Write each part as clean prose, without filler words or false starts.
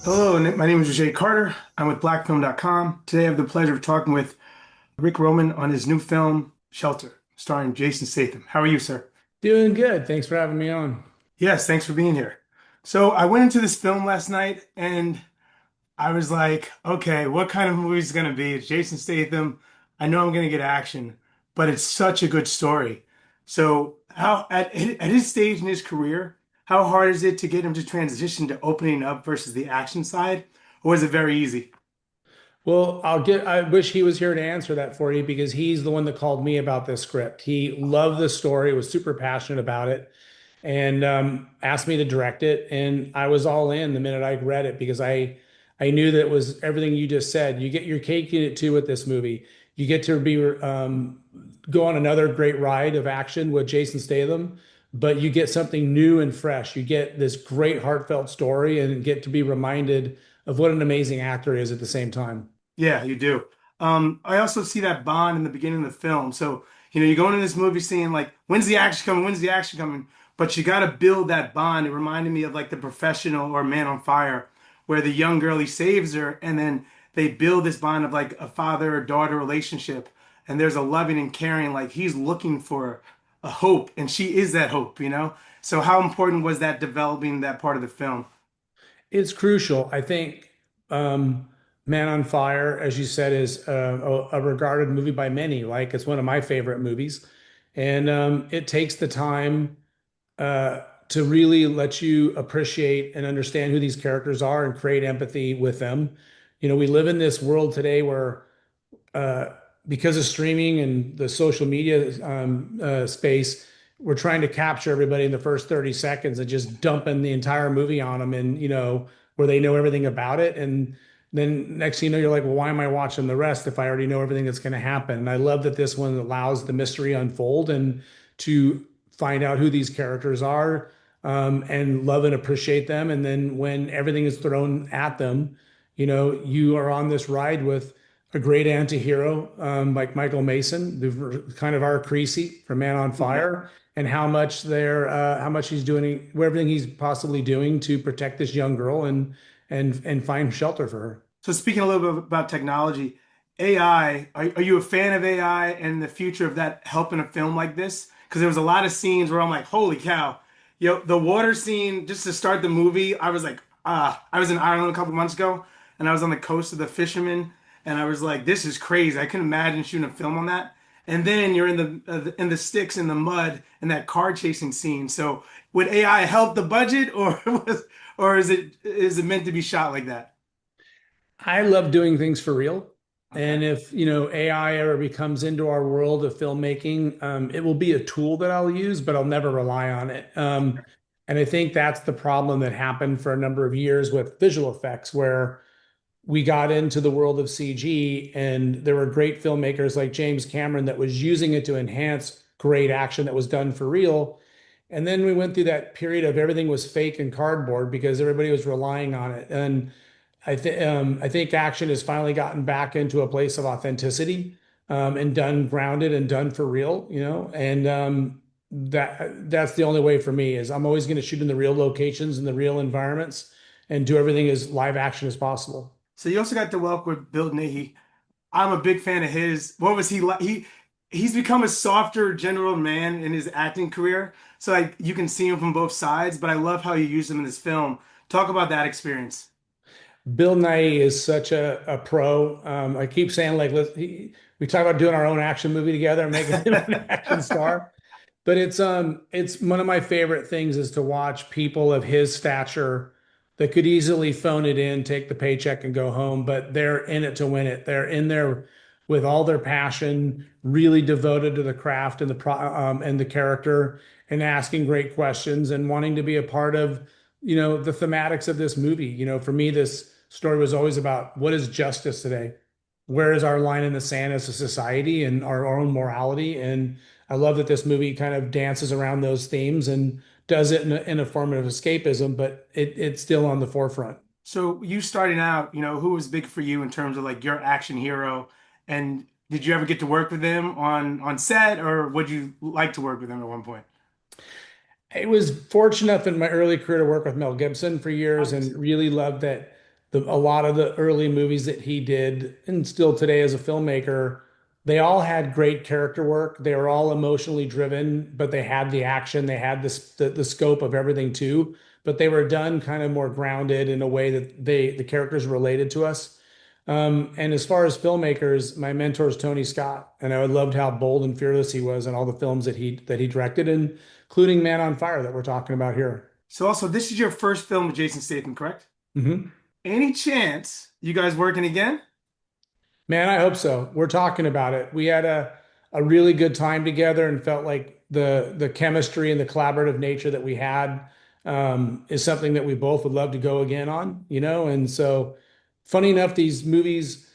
Hello, my name is Jay Carter. I'm with blackfilm.com. Today I have the pleasure of talking with Ric Roman on his new film, Shelter, starring Jason Statham. How are you, sir? Doing good. Thanks for having me on. Yes, thanks for being here. So I went into this film last night and I was like, okay, what kind of movie is it going to be? It's Jason Statham. I know I'm going to get action, but it's such a good story. So how at his stage in his career, how hard is it to get him to transition to opening up versus the action side? Or was it very easy? Well, I wish he was here to answer that for you because he's the one that called me about this script. He loved the story, was super passionate about it, and asked me to direct it. And I was all in the minute I read it because I knew that it was everything you just said. You get your cake in it too with this movie. You get to be go on another great ride of action with Jason Statham, but you get something new and fresh. You get this great heartfelt story and get to be reminded of what an amazing actor is at the same time. Yeah, you do. I also see that bond in the beginning of the film. So, you go into this movie seeing like, when's the action coming? When's the action coming? But you got to build that bond. It reminded me of like The Professional or Man on Fire, where the young girl he saves her, and then they build this bond of like a father or daughter relationship. And there's a loving and caring, like he's looking for a hope, and she is that hope. So, how important was that developing that part of the film? It's crucial. I think Man on Fire, as you said, is a regarded movie by many. Like it's one of my favorite movies, and it takes the time to really let you appreciate and understand who these characters are and create empathy with them. We live in this world today where uh, because of streaming and the social media space, we're trying to capture everybody in the first 30 seconds and just dumping the entire movie on them and, where they know everything about it. And then next thing you know, you're like, well, why am I watching the rest if I already know everything that's going to happen? And I love that this one allows the mystery unfold and to find out who these characters are and love and appreciate them. And then when everything is thrown at them, you are on this ride with a great anti-hero like Michael Mason, kind of our Creasy from Man on Yeah. Fire, and how much he's doing, everything he's possibly doing to protect this young girl and find shelter for her. So speaking a little bit about technology, AI, are you a fan of AI and the future of that helping a film like this? Because there was a lot of scenes where I'm like, holy cow. The water scene, just to start the movie, I was like, I was in Ireland a couple months ago and I was on the coast of the fishermen and I was like, this is crazy. I couldn't imagine shooting a film on that. And then you're in the sticks in the mud and that car chasing scene. So would AI help the budget or or is it meant to be shot like that? I love doing things for real. Okay. And if, AI ever becomes into our world of filmmaking, it will be a tool that I'll use, but I'll never rely on it. And I think that's the problem that happened for a number of years with visual effects, where we got into the world of CG and there were great filmmakers like James Cameron that was using it to enhance great action that was done for real. And then we went through that period of everything was fake and cardboard because everybody was relying on it. And I think action has finally gotten back into a place of authenticity and done grounded and done for real, and that's the only way for me is I'm always going to shoot in the real locations and the real environments and do everything as live action as possible. So you also got to work with Bill Nighy. I'm a big fan of his. What was he like? He's become a softer general man in his acting career. So like you can see him from both sides, but I love how you used him in this film. Talk about that experience. Bill Nye is such a pro. I keep saying like we talk about doing our own action movie together and making him an action star. But it's one of my favorite things is to watch people of his stature that could easily phone it in, take the paycheck and go home, but they're in it to win it. They're in there with all their passion, really devoted to the craft and and the character and asking great questions and wanting to be a part of, the thematics of this movie. For me, this story was always about what is justice today? Where is our line in the sand as a society and our own morality? And I love that this movie kind of dances around those themes and does it in a form of escapism, but it's still on the forefront. So you starting out, who was big for you in terms of like your action hero? And did you ever get to work with him on set, or would you like to work with him at one point? I was fortunate enough in my early career to work with Mel Gibson for years and Nice. really loved that. a lot of the early movies that he did, and still today as a filmmaker, they all had great character work. They were all emotionally driven, but they had the action, they had the scope of everything too. But they were done kind of more grounded in a way that the characters related to us. And as far as filmmakers, my mentor is Tony Scott, and I loved how bold and fearless he was in all the films that he directed, including Man on Fire that we're talking about here. So also, this is your first film with Jason Statham, correct? Mhm. Any chance you guys working again? Man, I hope so. We're talking about it. We had a really good time together and felt like the chemistry and the collaborative nature that we had is something that we both would love to go again on, you know? And so funny enough, these movies,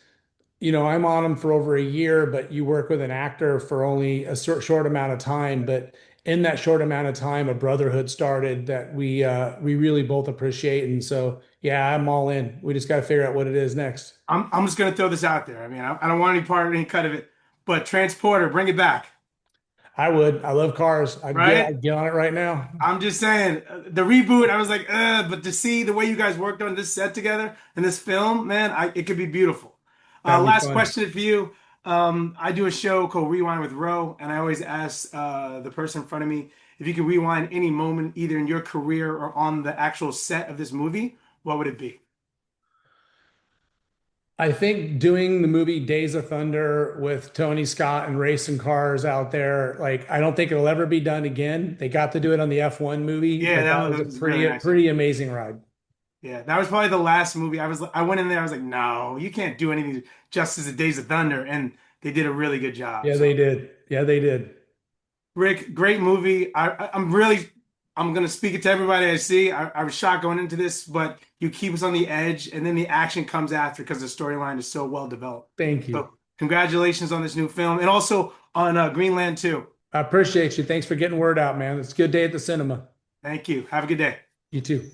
I'm on them for over a year, but you work with an actor for only a short amount of time. But in that short amount of time, a brotherhood started that we really both appreciate. And so, yeah, I'm all in. We just got to figure out what it is next. I'm just gonna throw this out there. I mean, I don't want any part of any cut of it, but Transporter, bring it back, I would. I love cars. right? I'd get on it right now. I'm just saying, the reboot. I was like, but to see the way you guys worked on this set together in this film, man, it could be beautiful. That'd be Last fun. question for you. I do a show called Rewind with Ro, and I always ask the person in front of me if you could rewind any moment, either in your career or on the actual set of this movie, what would it be? I think doing the movie Days of Thunder with Tony Scott and racing cars out there, like I don't think it'll ever be done again. They got to do it on the F1 movie, Yeah, but that was that a was really nice. pretty amazing ride. Yeah, that was probably the last movie. I went in there. I was like, no, you can't do anything justice to Days of Thunder, and they did a really good job. Yeah, they So, did. Yeah, they did. Rick, great movie. I'm gonna speak it to everybody I see. I was shocked going into this, but you keep us on the edge, and then the action comes after because the storyline is so well developed. Thank you. So, congratulations on this new film, and also on Greenland too. I appreciate you. Thanks for getting word out, man. It's a good day at the cinema. Thank you. Have a good day. You too.